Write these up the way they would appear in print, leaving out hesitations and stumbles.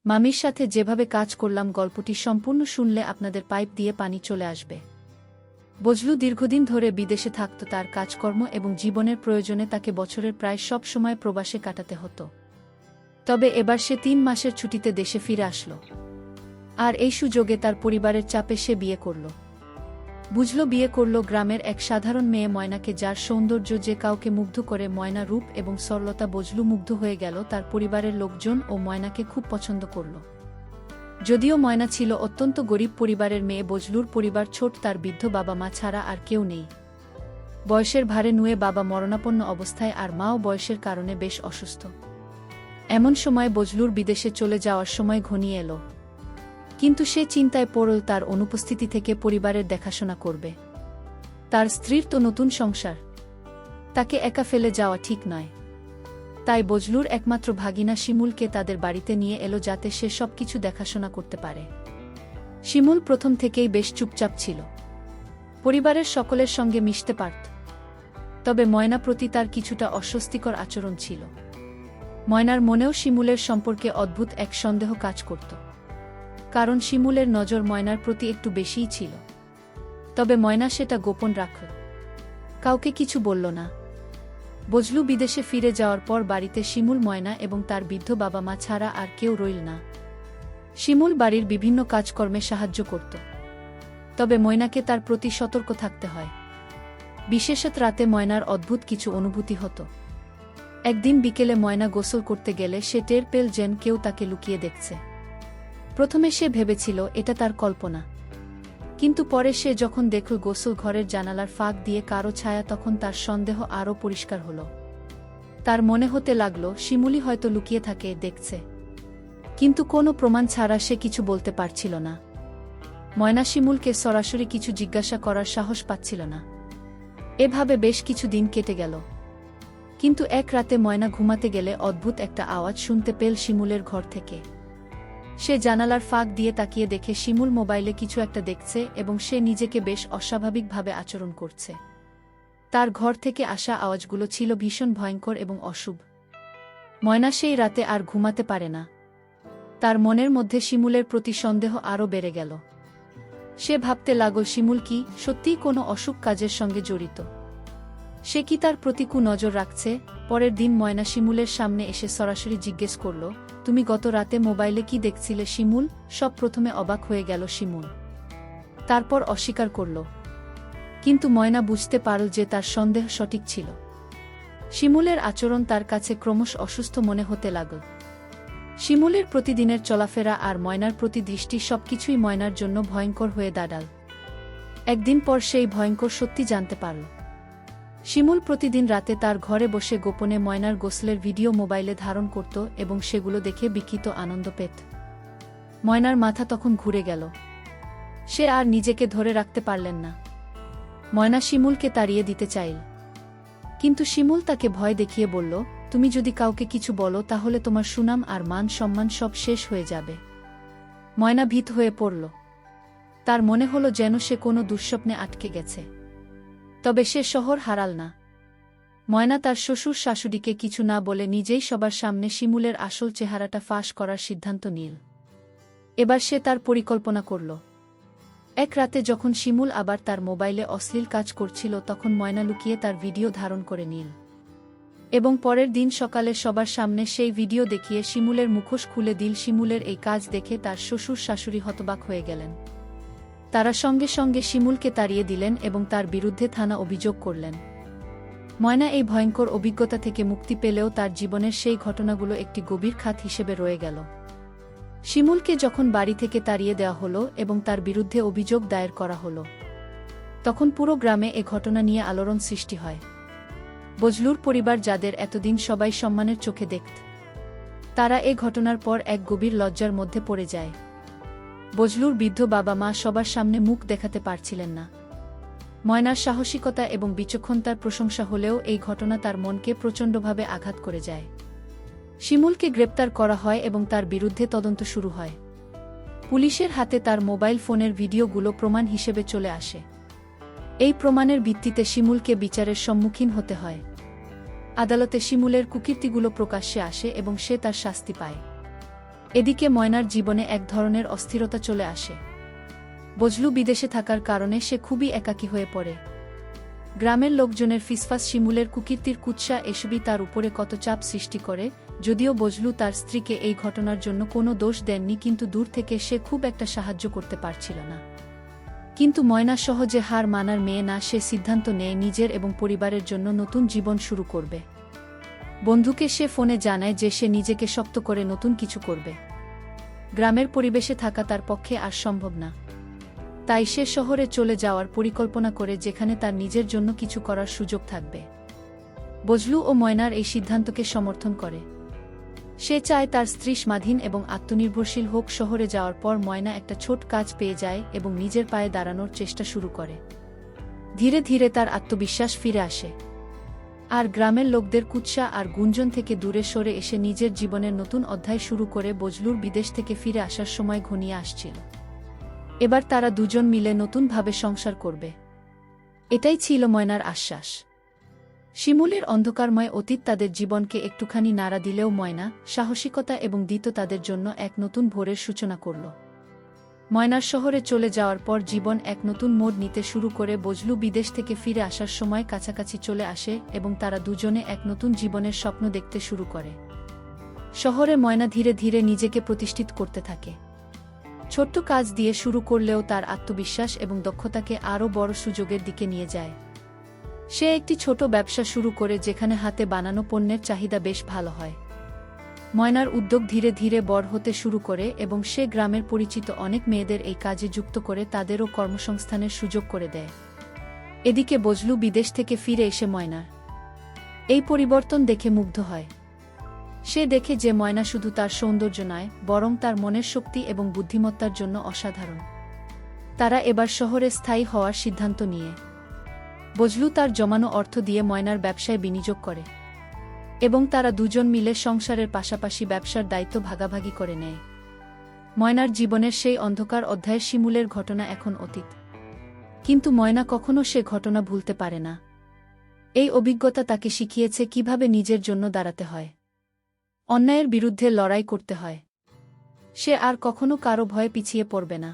মামির সাথে যেভাবে কাজ করলাম গল্পটি সম্পূর্ণ শুনলে আপনাদের পাইপ দিয়ে পানি চলে আসবে। বজলু দীর্ঘদিন ধরে বিদেশে থাকত, তার কাজকর্ম এবং জীবনের প্রয়োজনে তাকে বছরের প্রায় সব সময় প্রবাসে কাটাতে হতো। তবে এবার সে ৩ মাসের ছুটিতে দেশে ফিরে আসলো, আর এই সুযোগে তার পরিবারের চাপে সে বিয়ে করল। বিয়ে করল গ্রামের এক সাধারণ মেয়ে ময়নাকে, যার সৌন্দর্য যে কাউকে মুগ্ধ করে। ময়না রূপ এবং সরলতা বজলু মুগ্ধ হয়ে গেল। তার পরিবারের লোকজন ও ময়নাকে খুব পছন্দ করল। যদিও ময়না ছিল অত্যন্ত গরিব পরিবারের মেয়ে, বজলুর পরিবার ছোট, তার বৃদ্ধ বাবা মা ছাড়া আর কেউ নেই। বয়সের ভারে নুয়ে বাবা মরণাপন্ন অবস্থায়, আর মাও বয়সের কারণে বেশ অসুস্থ। এমন সময় বজলুর বিদেশে চলে যাওয়ার সময় ঘনিয়ে এলো, কিন্তু সে চিন্তায় পড়ল তার অনুপস্থিতি থেকে পরিবারের দেখাশোনা করবে। তার স্ত্রীর তো নতুন সংসার, তাকে একা ফেলে যাওয়া ঠিক নয়। তাই বজলুর একমাত্র ভাগিনা শিমুলকে তাদের বাড়িতে নিয়ে এলো, যাতে সে সবকিছু দেখাশোনা করতে পারে। শিমুল প্রথম থেকেই বেশ চুপচাপ ছিল, পরিবারের সকলের সঙ্গে মিশতে পারত। তবে ময়না প্রতি তার কিছুটা অস্বস্তিকর আচরণ ছিল। ময়নার মনেও শিমুলের সম্পর্কে অদ্ভুত এক সন্দেহ কাজ করত, কারণ শিমুলের নজর ময়নার প্রতি একটু বেশিই ছিল। তবে ময়না সেটা গোপন রাখল, কাউকে কিছু বলল না। বজলু বিদেশে ফিরে যাওয়ার পর বাড়িতে শিমুল, ময়না এবং তার বৃদ্ধ বাবা মা ছাড়া আর কেউ রইল না। শিমুল বাড়ির বিভিন্ন কাজকর্মে সাহায্য করত, তবে ময়নাকে তার প্রতি সতর্ক থাকতে হয়। বিশেষত রাতে ময়নার অদ্ভুত কিছু অনুভূতি হতো। একদিন বিকেলে ময়না গোসল করতে গেলে সে টের পেল যেন কেউ তাকে লুকিয়ে দেখছে। প্রথমে সে ভেবেছিল এটা তার কল্পনা, কিন্তু পরে সে যখন দেখল গোসল ঘরের জানালার ফাঁক দিয়ে কারো ছায়া, তখন তার সন্দেহ আরও পরিষ্কার হল। তার মনে হতে লাগল শিমুলি হয়তো লুকিয়ে থাকে, দেখছে, কিন্তু কোনো প্রমাণ ছাড়া সে কিছু বলতে পারছিল না। ময়না শিমুলকে সরাসরি কিছু জিজ্ঞাসা করার সাহস পাচ্ছিল না। এভাবে বেশ কিছু দিন কেটে গেল, কিন্তু এক রাতে ময়না ঘুমাতে গেলে অদ্ভুত একটা আওয়াজ শুনতে পেল শিমুলের ঘর থেকে। সে জানালার ফাঁক দিয়ে তাকিয়ে দেখে শিমুল মোবাইলে কিছু একটা দেখছে এবং সে নিজেকে বেশ অস্বাভাবিকভাবে আচরণ করছে। তার ঘর থেকে আসা আওয়াজগুলো ছিল ভীষণ ভয়ঙ্কর এবং অশুভ। ময়না সেই রাতে আর ঘুমাতে পারে না। তার মনের মধ্যে শিমুলের প্রতি সন্দেহ আরও বেড়ে গেল। সে ভাবতে লাগল শিমুল কি সত্যিই কোনো অশুভ কাজের সঙ্গে জড়িত। সে কি তার প্রতি নজর রাখছে? পরের দিন ময়না শিমুলের সামনে এসে সরাসরি জিজ্ঞেস করল, তুমি গত রাতে মোবাইলে কি দেখছিলে শিমুল? সব প্রথমে অবাক হয়ে গেল শিমুল, তারপর অস্বীকার করল। কিন্তু ময়না বুঝতে পারল যে তার সন্দেহ সঠিক ছিল। শিমুলের আচরণ তার কাছে ক্রমশ অসুস্থ মনে হতে লাগল। শিমুলের প্রতিদিনের চলাফেরা আর ময়নার প্রতি দৃষ্টি সবকিছুই ময়নার জন্য ভয়ঙ্কর হয়ে দাঁড়াল। একদিন পর সেই ভয়ঙ্কর সত্যি জানতে পারল। শিমুল প্রতিদিন রাতে তার ঘরে বসে গোপনে ময়নার গোসলের ভিডিও মোবাইলে ধারণ করত এবং সেগুলো দেখে বিকৃত আনন্দ পেত। ময়নার মাথা তখন ঘুরে গেল। সে আর নিজেকে ধরে রাখতে পারলেন না। ময়না শিমুলকে তাড়িয়ে দিতে চাইল, কিন্তু শিমুল তাকে ভয় দেখিয়ে বলল, তুমি যদি কাউকে কিছু বলো তাহলে তোমার সুনাম আর মান সম্মান সব শেষ হয়ে যাবে। ময়না ভীত হয়ে পড়ল। তার মনে হলো যেন সে কোনো দুঃস্বপ্নে আটকে গেছে। তবে সে শহর হারাল না। ময়না তার শ্বশুর শাশুড়িকে কিছু না বলে নিজেই সবার সামনে শিমুলের আসল চেহারাটা ফাঁস করার সিদ্ধান্ত নিল। এবার সে তার পরিকল্পনা করল। এক রাতে যখন শিমুল আবার তার মোবাইলে অশ্লীল কাজ করছিল, তখন ময়না লুকিয়ে তার ভিডিও ধারণ করে নিল এবং পরের দিন সকালে সবার সামনে সেই ভিডিও দেখিয়ে শিমুলের মুখোশ খুলে দিল। শিমুলের এই কাজ দেখে তার শ্বশুর শাশুড়ি হতবাক হয়ে গেলেন। তারা সঙ্গে সঙ্গে শিমুলকে তাড়িয়ে দিলেন এবং তার বিরুদ্ধে থানা অভিযোগ করলেন। ময়না এই ভয়ঙ্কর অভিজ্ঞতা থেকে মুক্তি পেলেও তার জীবনের সেই ঘটনাগুলো একটি গভীর খাত হিসেবে রয়ে গেল। শিমুলকে যখন বাড়ি থেকে তাড়িয়ে দেওয়া হলো এবং তার বিরুদ্ধে অভিযোগ দায়ের করা হলো, তখন পুরো গ্রামে এ ঘটনা নিয়ে আলোড়ন সৃষ্টি হয়। বজলুর পরিবার, যাদের এতদিন সবাই সম্মানের চোখে দেখত, তারা এ ঘটনার পর এক গভীর লজ্জার মধ্যে পড়ে যায়। বজলুর বৃদ্ধ বাবা মা সবার সামনে মুখ দেখাতে পারছিলেন না। ময়নার সাহসিকতা এবং বিচক্ষণতার প্রশংসা হলেও এই ঘটনা তার মনকে প্রচণ্ডভাবে আঘাত করে যায়। শিমুলকে গ্রেপ্তার করা হয় এবং তার বিরুদ্ধে তদন্ত শুরু হয়। পুলিশের হাতে তার মোবাইল ফোনের ভিডিওগুলো প্রমাণ হিসেবে চলে আসে। এই প্রমাণের ভিত্তিতে শিমুলকে বিচারের সম্মুখীন হতে হয়। আদালতে শিমুলের কুকীর্তিগুলো প্রকাশ্যে আসে এবং সে তার শাস্তি পায়। এদিকে ময়নার জীবনে এক ধরনের অস্থিরতা চলে আসে। বজলু বিদেশে থাকার কারণে সে খুবই একাকী হয়ে পড়ে। গ্রামের লোকজনের ফিসফাস, শিমুলের কুকীর্তির কুৎসা এসবই তার উপরে কত চাপ সৃষ্টি করে। যদিও বজলু তার স্ত্রীকে এই ঘটনার জন্য কোনো দোষ দেননি, কিন্তু দূর থেকে সে খুব একটা সাহায্য করতে পারছিল না। কিন্তু ময়না সহজে হার মানার মেয়ে না, সে সিদ্ধান্ত নেয় নিজের এবং পরিবারের জন্য নতুন জীবন শুরু করবে। বন্ধুকে সে ফোনে জানায় যে সে নিজেকে শক্ত করে নতুন কিছু করবে। গ্রামের পরিবেশে থাকা তার পক্ষে আর সম্ভব না, তাই সে শহরে চলে যাওয়ার পরিকল্পনা করে, যেখানে তার নিজের জন্য কিছু করার সুযোগ থাকবে। বজলু ও ময়নার এই সিদ্ধান্তকে সমর্থন করে। সে চায় তার স্ত্রী স্বাধীন এবং আত্মনির্ভরশীল হোক। শহরে যাওয়ার পর ময়না একটা ছোট কাজ পেয়ে যায় এবং নিজের পায়ে দাঁড়ানোর চেষ্টা শুরু করে। ধীরে ধীরে তার আত্মবিশ্বাস ফিরে আসে, আর গ্রামের লোকদের কুৎসা আর গুঞ্জন থেকে দূরে সরে এসে নিজের জীবনের নতুন অধ্যায় শুরু করে। বজলুর বিদেশ থেকে ফিরে আসার সময় ঘনিয়ে আসছিল। এবার তারা দুজন মিলে নতুনভাবে সংসার করবে, এটাই ছিল ময়নার আশ্বাস। শিমুলের অন্ধকারময় অতীত তাদের জীবনকে একটুখানি নাড়া দিলেও ময়না সাহসিকতা এবং দিত তাদের জন্য এক নতুন ভোরের সূচনা করল। ময়নার শহরে চলে যাওয়ার পর জীবন এক নতুন মোড় নিতে শুরু করে। বজলু বিদেশ থেকে ফিরে আসার সময় কাছাকাছি চলে আসে এবং তারা দুজনে এক নতুন জীবনের স্বপ্ন দেখতে শুরু করে। শহরে ময়না ধীরে ধীরে নিজেকে প্রতিষ্ঠিত করতে থাকে। ছোট্ট কাজ দিয়ে শুরু করলেও তার আত্মবিশ্বাস এবং দক্ষতাকে আরও বড় সুযোগের দিকে নিয়ে যায়। সে একটি ছোট ব্যবসা শুরু করে, যেখানে হাতে বানানো পণ্যের চাহিদা বেশ ভালো হয়। ময়নার উদ্যোগ ধীরে ধীরে বড় হতে শুরু করে এবং সে গ্রামের পরিচিত অনেক মেয়েদের এই কাজে যুক্ত করে তাদেরও কর্মসংস্থানের সুযোগ করে দেয়। এদিকে বজলু বিদেশ থেকে ফিরে এসে ময়নার এই পরিবর্তন দেখে মুগ্ধ হয়। সে দেখে যে ময়না শুধু তার সৌন্দর্য নয়, বরং তার মনের শক্তি এবং বুদ্ধিমত্তার জন্য অসাধারণ। তারা এবার শহরে স্থায়ী হওয়ার সিদ্ধান্ত নিয়ে বজলু তার জমানো অর্থ দিয়ে ময়নার ব্যবসায় বিনিয়োগ করে এবং তারা দুজন মিলে সংসারের পাশাপাশি ব্যবসার দায়িত্ব ভাগাভাগি করে নেয়। ময়নার জীবনের সেই অন্ধকার অধ্যায়ের শিমুলের ঘটনা এখন অতীত, কিন্তু ময়না কখনো সে ঘটনা ভুলতে পারে না। এই অভিজ্ঞতা তাকে শিখিয়েছে কিভাবে নিজের জন্য দাঁড়াতে হয়, অন্যায়ের বিরুদ্ধে লড়াই করতে হয়। সে আর কখনো কারো ভয়ে পিছিয়ে পড়বে না,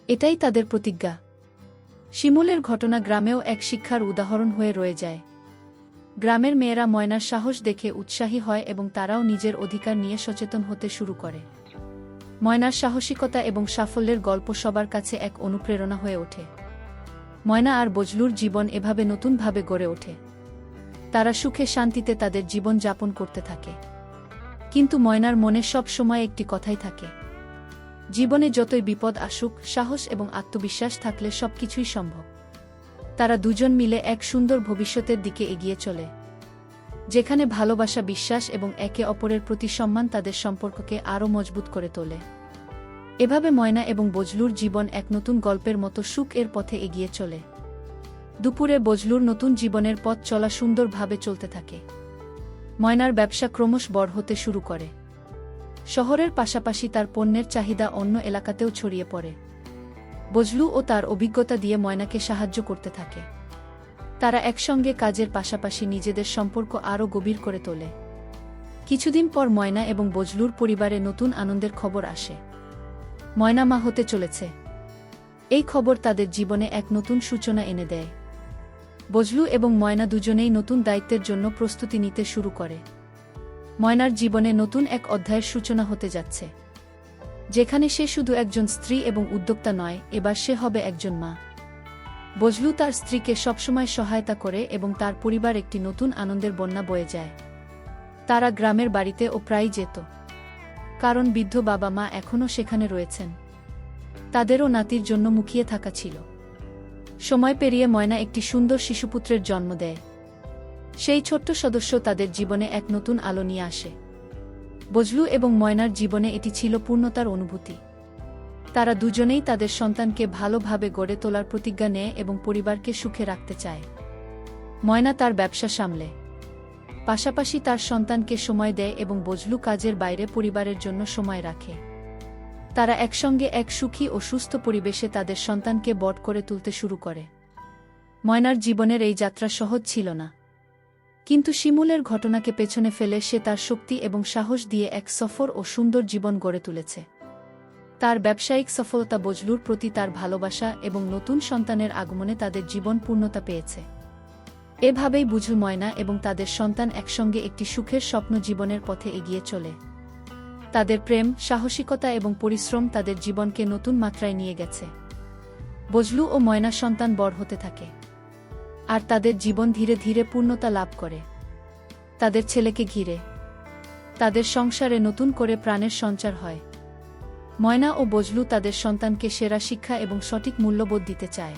এটাই তাদের প্রতিজ্ঞা। শিমুলের ঘটনা গ্রামেও এক শিক্ষার উদাহরণ হয়ে রয়ে যায়। গ্রামের মেয়েরা ময়নার সাহস দেখে উৎসাহী হয় এবং তারাও নিজের অধিকার নিয়ে সচেতন হতে শুরু করে। ময়নার সাহসিকতা এবং সাফল্যের গল্প সবার কাছে এক অনুপ্রেরণা হয়ে ওঠে। ময়না আর বজলুর জীবন এভাবে নতুনভাবে গড়ে ওঠে। তারা সুখে শান্তিতে তাদের জীবন যাপন করতে থাকে। কিন্তু ময়নার মনে সব সময় একটি কথাই থাকে, জীবনে যতই বিপদ আসুক, সাহস এবং আত্মবিশ্বাস থাকলে সবকিছুই সম্ভব। তারা দুজন মিলে এক সুন্দর ভবিষ্যতের দিকে এগিয়ে চলে, যেখানে ভালোবাসা, বিশ্বাস এবং একে অপরের প্রতি সম্মান তাদের সম্পর্ককে আরও মজবুত করে তোলে। এভাবে ময়না এবং বজলুর জীবন এক নতুন গল্পের মতো সুখ এর পথে এগিয়ে চলে। দুপুরে বজলুর নতুন জীবনের পথ চলা সুন্দরভাবে চলতে থাকে। ময়নার ব্যবসা ক্রমশ বড় হতে শুরু করে। শহরের পাশাপাশি তার পণ্যের চাহিদা অন্য এলাকাতেও ছড়িয়ে পড়ে। বজলু ও তার অভিজ্ঞতা দিয়ে ময়নাকে সাহায্য করতে থাকে। তারা একসঙ্গে কাজের পাশাপাশি নিজেদের সম্পর্ক আরও গভীর করে তোলে। কিছুদিন পর ময়না এবং বজলুর পরিবারে নতুন আনন্দের খবর আসে। ময়না মা হতে চলেছে। এই খবর তাদের জীবনে এক নতুন সূচনা এনে দেয়। বজলু এবং ময়না দুজনেই নতুন দায়িত্বের জন্য প্রস্তুতি নিতে শুরু করে। ময়নার জীবনে নতুন এক অধ্যায়ের সূচনা হতে যাচ্ছে, যেখানে সে শুধু একজন স্ত্রী এবং উদ্যোক্তা নয়, এবার সে হবে একজন মা। বজলু তার স্ত্রীকে সবসময় সহায়তা করে এবং তার পরিবার একটি নতুন আনন্দের বন্যা বয়ে যায়। তারা গ্রামের বাড়িতে ও প্রায়ই যেত, কারণ বৃদ্ধ বাবা মা এখনও সেখানে রয়েছেন। তাদেরও নাতির জন্য মুখিয়ে থাকা ছিল। সময় পেরিয়ে ময়না একটি সুন্দর শিশুপুত্রের জন্ম দেয়। সেই ছোট্ট সদস্য তাদের জীবনে এক নতুন আলো নিয়ে আসে। বজলু এবং ময়নার জীবনে এটি ছিল পূর্ণতার অনুভূতি। তারা দুজনেই তাদের সন্তানকে ভালোভাবে গড়ে তোলার প্রতিজ্ঞা নেয় এবং পরিবারকে সুখে রাখতে চায়। ময়না তার ব্যবসা সামলে, পাশাপাশি তার সন্তানকে সময় দেয় এবং বজলু কাজের বাইরে পরিবারের জন্য সময় রাখে। তারা একসঙ্গে এক সুখী ও সুস্থ পরিবেশে তাদের সন্তানকে বড় করে তুলতে শুরু করে। ময়নার জীবনের এই যাত্রা সহজ ছিল না, কিন্তু শিমুলের ঘটনাকে পেছনে ফেলে সে তার শক্তি এবং সাহস দিয়ে এক সফর ও সুন্দর জীবন গড়ে তুলেছে। তার ব্যবসায়িক সফলতা বজলুর প্রতি তার ভালোবাসা এবং নতুন সন্তানের আগমনে তাদের জীবন পূর্ণতা পেয়েছে। এভাবেই বুঝল ময়না এবং তাদের সন্তান একসঙ্গে একটি সুখের স্বপ্ন জীবনের পথে এগিয়ে চলে। তাদের প্রেম, সাহসিকতা এবং পরিশ্রম তাদের জীবনকে নতুন মাত্রায় নিয়ে গেছে। বজলু ও ময়না সন্তান বড় হতে থাকে, আর তাদের জীবন ধীরে ধীরে পূর্ণতা লাভ করে। তাদের ছেলেকে ঘিরে তাদের সংসারে নতুন করে প্রাণের সঞ্চার হয়। ময়না ও বজলু তাদের সন্তানকে সেরা শিক্ষা এবং সঠিক মূল্যবোধ দিতে চায়,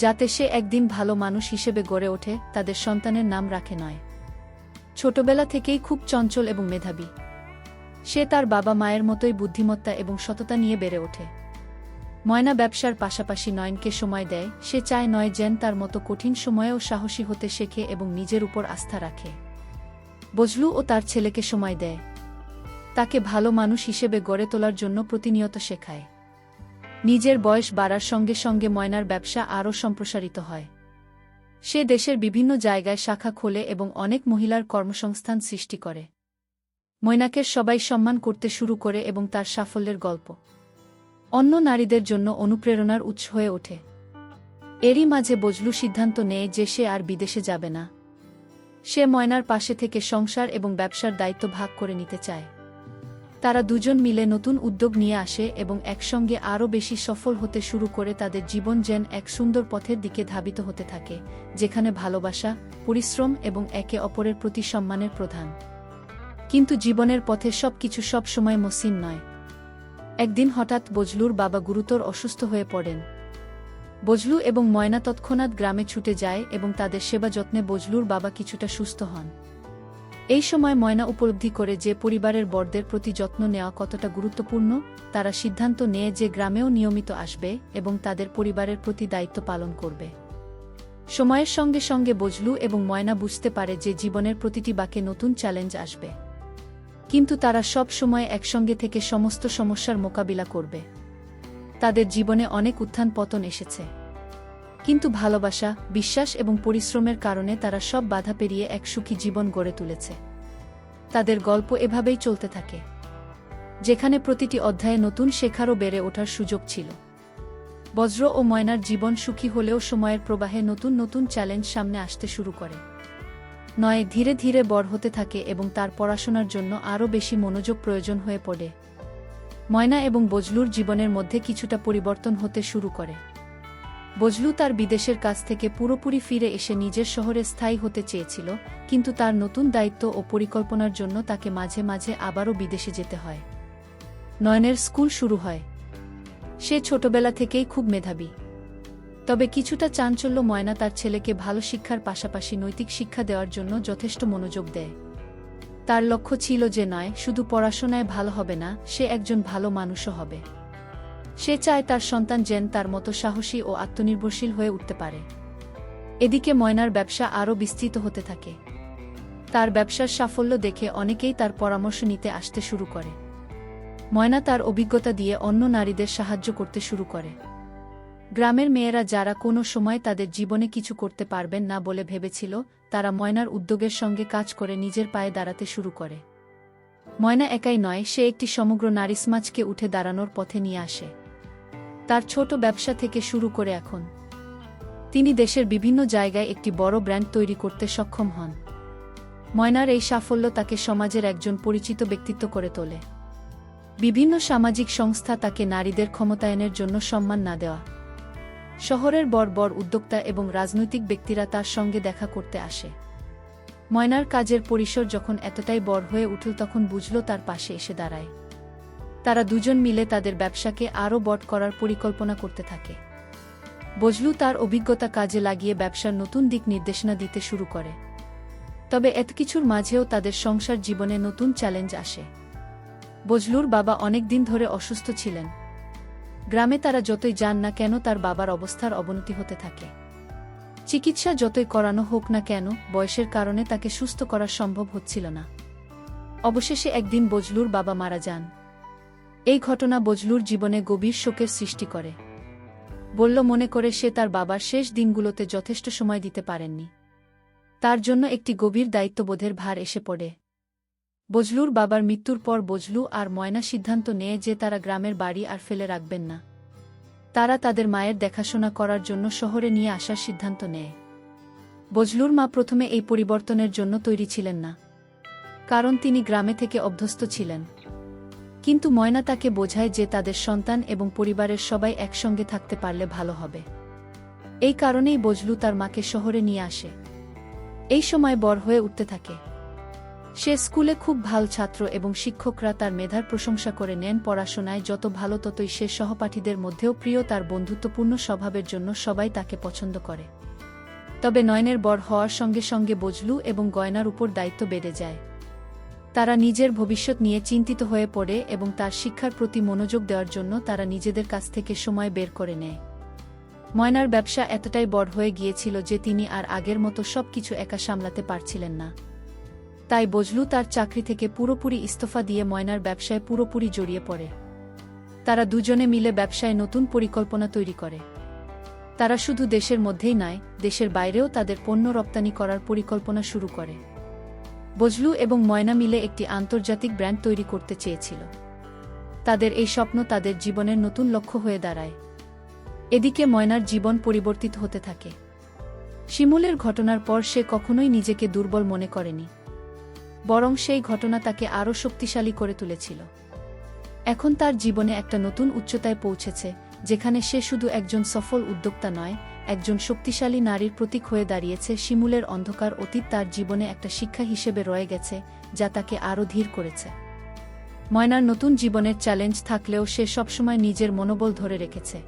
যাতে সে একদিন ভালো মানুষ হিসেবে গড়ে ওঠে। তাদের সন্তানের নাম রাখে নয়। ছোটবেলা থেকেই খুব চঞ্চল এবং মেধাবী, সে তার বাবা মায়ের মতোই বুদ্ধিমত্তা এবং সততা নিয়ে বেড়ে ওঠে। ময়না ব্যবসার পাশাপাশি নয়নকে সময় দেয়। সে চায় নয় যেন তার মতো কঠিন সময়েও সাহসী হতে শেখে এবং নিজের উপর আস্থা রাখে। বজলু ও তার ছেলেকে সময় দেয়, তাকে ভালো মানুষ হিসেবে গড়ে তোলার জন্য প্রতিনিয়ত শেখায়। নিজের বয়স বাড়ার সঙ্গে সঙ্গে ময়নার ব্যবসা আরও সম্প্রসারিত হয়। সে দেশের বিভিন্ন জায়গায় শাখা খোলে এবং অনেক মহিলার কর্মসংস্থান সৃষ্টি করে। ময়নাকে সবাই সম্মান করতে শুরু করে এবং তার সাফল্যের গল্প অন্য নারীদের জন্য অনুপ্রেরণার উৎস হয়ে ওঠে। এরই মাঝে বজলু সিদ্ধান্ত নেয় যে সে আর বিদেশে যাবে না। সে ময়নার পাশে থেকে সংসার এবং ব্যবসার দায়িত্ব ভাগ করে নিতে চায়। তারা দুজন মিলে নতুন উদ্যোগ নিয়ে আসে এবং একসঙ্গে আরও বেশি সফল হতে শুরু করে। তাদের জীবন যেন এক সুন্দর পথের দিকে ধাবিত হতে থাকে, যেখানে ভালোবাসা, পরিশ্রম এবং একে অপরের প্রতি সম্মানের প্রধান। কিন্তু জীবনের পথে সবকিছু সব সময় মসৃণ নয়। একদিন হঠাৎ বজলুর বাবা গুরুতর অসুস্থ হয়ে পড়েন। বজলু এবং ময়না তৎক্ষণাৎ গ্রামে ছুটে যায় এবং তাদের সেবা যত্নে বজলুর বাবা কিছুটা সুস্থ হন। এই সময় ময়না উপলব্ধি করে যে পরিবারের বড়দের প্রতি যত্ন নেওয়া কতটা গুরুত্বপূর্ণ। তারা সিদ্ধান্ত নেয় যে গ্রামেও নিয়মিত আসবে এবং তাদের পরিবারের প্রতি দায়িত্ব পালন করবে। সময়ের সঙ্গে সঙ্গে বজলু এবং ময়না বুঝতে পারে যে জীবনের প্রতিটি বাঁকে নতুন চ্যালেঞ্জ আসবে, কিন্তু তারা সব সময় একসঙ্গে থেকে সমস্ত সমস্যার মোকাবিলা করবে। তাদের জীবনে অনেক উত্থান পতন এসেছে, কিন্তু ভালোবাসা, বিশ্বাস এবং পরিশ্রমের কারণে তারা সব বাধা পেরিয়ে এক সুখী জীবন গড়ে তুলেছে। তাদের গল্প এভাবেই চলতে থাকে, যেখানে প্রতিটি অধ্যায়ে নতুন শেখারও বেড়ে ওঠার সুযোগ ছিল। বজ্র ও ময়নার জীবন সুখী হলেও সময়ের প্রবাহে নতুন নতুন চ্যালেঞ্জ সামনে আসতে শুরু করে। নয় ধীরে ধীরে বড় হতে থাকে এবং তার পড়াশোনার জন্য আরও বেশি মনোযোগ প্রয়োজন হয়ে পড়ে। ময়না এবং বজলুর জীবনের মধ্যে কিছুটা পরিবর্তন হতে শুরু করে। বজলু তার বিদেশের কাছ থেকে পুরোপুরি ফিরে এসে নিজের শহরে স্থায়ী হতে চেয়েছিল, কিন্তু তার নতুন দায়িত্ব ও পরিকল্পনার জন্য তাকে মাঝে মাঝে আবারও বিদেশে যেতে হয়। নয়নের স্কুল শুরু হয়। সে ছোটবেলা থেকেই খুব মেধাবী, তবে কিছুটা চাঞ্চল্য। ময়না তার ছেলেকে ভালো শিক্ষার পাশাপাশি নৈতিক শিক্ষা দেওয়ার জন্য যথেষ্ট মনোযোগ দেয়। তার লক্ষ্য ছিল যে নয় শুধু পড়াশোনায় ভালো হবে না, সে একজন ভালো মানুষও হবে। সে চায় তার সন্তান যেন তার মতো সাহসী ও আত্মনির্ভরশীল হয়ে উঠতে পারে। এদিকে ময়নার ব্যবসা আরও বিস্তৃত হতে থাকে। তার ব্যবসার সাফল্য দেখে অনেকেই তার পরামর্শ নিতে আসতে শুরু করে। ময়না তার অভিজ্ঞতা দিয়ে অন্য নারীদের সাহায্য করতে শুরু করে। গ্রামের মেয়েরা যারা কোনো সময় তাদের জীবনে কিছু করতে পারবেন না বলে ভেবেছিল, তারা ময়নার উদ্যোগের সঙ্গে কাজ করে নিজের পায়ে দাঁড়াতে শুরু করে। ময়না একাই নয়, সে একটি সমগ্র নারী সমাজকে উঠে দাঁড়ানোর পথে নিয়ে আসে। তার ছোট ব্যবসা থেকে শুরু করে এখন তিনি দেশের বিভিন্ন জায়গায় একটি বড় ব্র্যান্ড তৈরি করতে সক্ষম হন। ময়নার এই সাফল্য তাকে সমাজের একজন পরিচিত ব্যক্তিত্ব করে তোলে। বিভিন্ন সামাজিক সংস্থা তাকে নারীদের ক্ষমতায়নের জন্য সম্মান না দেওয়া। শহরের বড় বড় উদ্যোক্তা এবং রাজনৈতিক ব্যক্তিরা তার সঙ্গে দেখা করতে আসে। ময়নার কাজের পরিসর যখন এতটাই বড় হয়ে উঠল, তখন বুঝল তার পাশে এসে দাঁড়ায়। তারা দুজন মিলে তাদের ব্যবসাকে আরও বড় করার পরিকল্পনা করতে থাকে। বজলু তার অভিজ্ঞতা কাজে লাগিয়ে ব্যবসার নতুন দিক নির্দেশনা দিতে শুরু করে। তবে এত কিছুর মাঝেও তাদের সংসার জীবনে নতুন চ্যালেঞ্জ আসে। বজলুর বাবা অনেক দিন ধরে অসুস্থ ছিলেন। গ্রামে তারা যতই যান না কেন, তার বাবার অবস্থার অবনতি হতে থাকে। চিকিৎসা যতই করানো হোক না কেন, বয়সের কারণে তাকে সুস্থ করা সম্ভব হচ্ছিল না। অবশেষে একদিন বজলুর বাবা মারা যান। এই ঘটনা বজলুর জীবনে গভীর শোকের সৃষ্টি করে। মনে করে সে তার বাবার শেষ দিনগুলোতে যথেষ্ট সময় দিতে পারেননি। তার জন্য একটি গভীর দায়িত্ববোধের ভার এসে পড়ে। বজলুর বাবার মৃত্যুর পর বজলু আর ময়না সিদ্ধান্ত নেয় যে তারা গ্রামের বাড়ি আর ফেলে রাখবেন না। তারা তাদের মায়ের দেখাশোনা করার জন্য শহরে নিয়ে আসার সিদ্ধান্ত নেয়। বজলুর মা প্রথমে এই পরিবর্তনের জন্য তৈরি ছিলেন না, কারণ তিনি গ্রামে থেকে অভ্যস্ত ছিলেন। কিন্তু ময়না তাকে বোঝায় যে তাদের সন্তান এবং পরিবারের সবাই একসঙ্গে থাকতে পারলে ভালো হবে। এই কারণেই বজলু তার মাকে শহরে নিয়ে আসে। এই সময় বড় হয়ে উঠতে থাকে। সে স্কুলে খুব ভালো ছাত্র এবং শিক্ষকরা তার মেধার প্রশংসা করে নেন। পড়াশোনায় যত ভালো ততই সে সহপাঠীদের মধ্যেও প্রিয়। তার বন্ধুত্বপূর্ণ স্বভাবের জন্য সবাই তাকে পছন্দ করে। তবে নয়নের বড় হওয়ার সঙ্গে সঙ্গে বজলু এবং গয়নার উপর দায়িত্ব বেড়ে যায়। তারা নিজের ভবিষ্যৎ নিয়ে চিন্তিত হয়ে পড়ে এবং তার শিক্ষার প্রতি মনোযোগ দেওয়ার জন্য তারা নিজেদের কাছ থেকে সময় বের করে নেয়। ময়নার ব্যবসা এতটাই বড় হয়ে গিয়েছিল যে তিনি আর আগের মতো সবকিছু একা সামলাতে পারছিলেন না। তাই বজলু তার চাকরি থেকে পুরোপুরি ইস্তফা দিয়ে ময়নার ব্যবসায় পুরোপুরি জড়িয়ে পড়ে। তারা দুজনে মিলে ব্যবসায় নতুন পরিকল্পনা তৈরি করে। তারা শুধু দেশের মধ্যেই নয়, দেশের বাইরেও তাদের পণ্য রপ্তানি করার পরিকল্পনা শুরু করে। বজলু এবং ময়না মিলে একটি আন্তর্জাতিক ব্র্যান্ড তৈরি করতে চেয়েছিল। তাদের এই স্বপ্ন তাদের জীবনের নতুন লক্ষ্য হয়ে দাঁড়ায়। এদিকে ময়নার জীবন পরিবর্তিত হতে থাকে। শিমুলের ঘটনার পর সে কখনোই নিজেকে দুর্বল মনে করেনি, বরং সেই ঘটনা তাকে আরও শক্তিশালী করে তুলেছিল। এখন তার জীবনে একটা নতুন উচ্চতায় পৌঁছেছে, যেখানে সে শুধু একজন সফল উদ্যোক্তা নয়, একজন শক্তিশালী নারীর প্রতীক হয়ে দাঁড়িয়েছে। শিমুলের অন্ধকার অতীত তার জীবনে একটা শিক্ষা হিসেবে রয়ে গেছে, যা তাকে আরও ধীর করেছে। ময়নার নতুন জীবনের চ্যালেঞ্জ থাকলেও সে সবসময় নিজের মনোবল ধরে রেখেছে।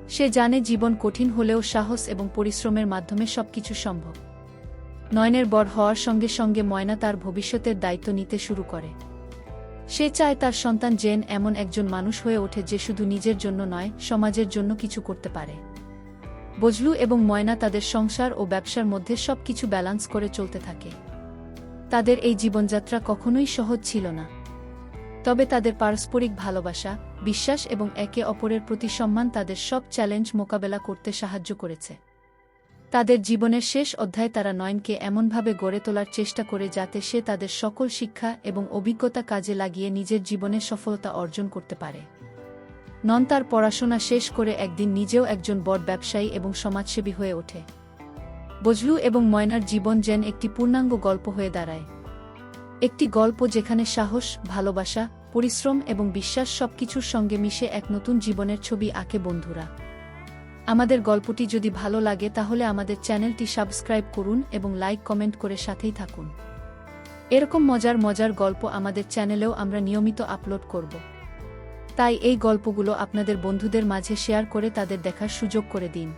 সে জানে জীবন কঠিন হলেও সাহস এবং পরিশ্রমের মাধ্যমে সবকিছু সম্ভব। নয়নের বড় হওয়ার সঙ্গে সঙ্গে ময়না তার ভবিষ্যতের দায়িত্ব নিতে শুরু করে। সে চায় তার সন্তান জেন এমন একজন মানুষ হয়ে ওঠে যে শুধু নিজের জন্য নয়, সমাজের জন্য কিছু করতে পারে। বজলু এবং ময়না তাদের সংসার ও ব্যবসার মধ্যে সবকিছু ব্যালান্স করে চলতে থাকে। তাদের এই জীবনযাত্রা কখনোই সহজ ছিল না, তবে তাদের পারস্পরিক ভালোবাসা, বিশ্বাস এবং একে অপরের প্রতি সম্মান তাদের সব চ্যালেঞ্জ মোকাবেলা করতে সাহায্য করেছে। তাদের জীবনের শেষ অধ্যায়ে তারা নয়নকে এমনভাবে গড়ে তোলার চেষ্টা করে যাতে সে তাদের সকল শিক্ষা এবং অভিজ্ঞতা কাজে লাগিয়ে নিজের জীবনে সফলতা অর্জন করতে পারে। নয়ন তার পড়াশোনা শেষ করে একদিন নিজেও একজন বড় ব্যবসায়ী এবং সমাজসেবী হয়ে ওঠে। বজলু এবং ময়নার জীবন যেন একটি পূর্ণাঙ্গ গল্প হয়ে দাঁড়ায়। একটি গল্প যেখানে সাহস, ভালোবাসা, পরিশ্রম এবং বিশ্বাস সবকিছুর সঙ্গে মিশে এক নতুন জীবনের ছবি আঁকে। বন্ধুরা, আমাদের গল্পটি যদি ভালো লাগে তাহলে আমাদের চ্যানেলটি সাবস্ক্রাইব করুন এবং লাইক কমেন্ট করে সাথেই থাকুন। এরকম মজার মজার গল্প আমাদের চ্যানেলেও আমরা নিয়মিত আপলোড করব। তাই এই গল্পগুলো আপনাদের বন্ধুদের মাঝে শেয়ার করে তাদের দেখার সুযোগ করে দিন।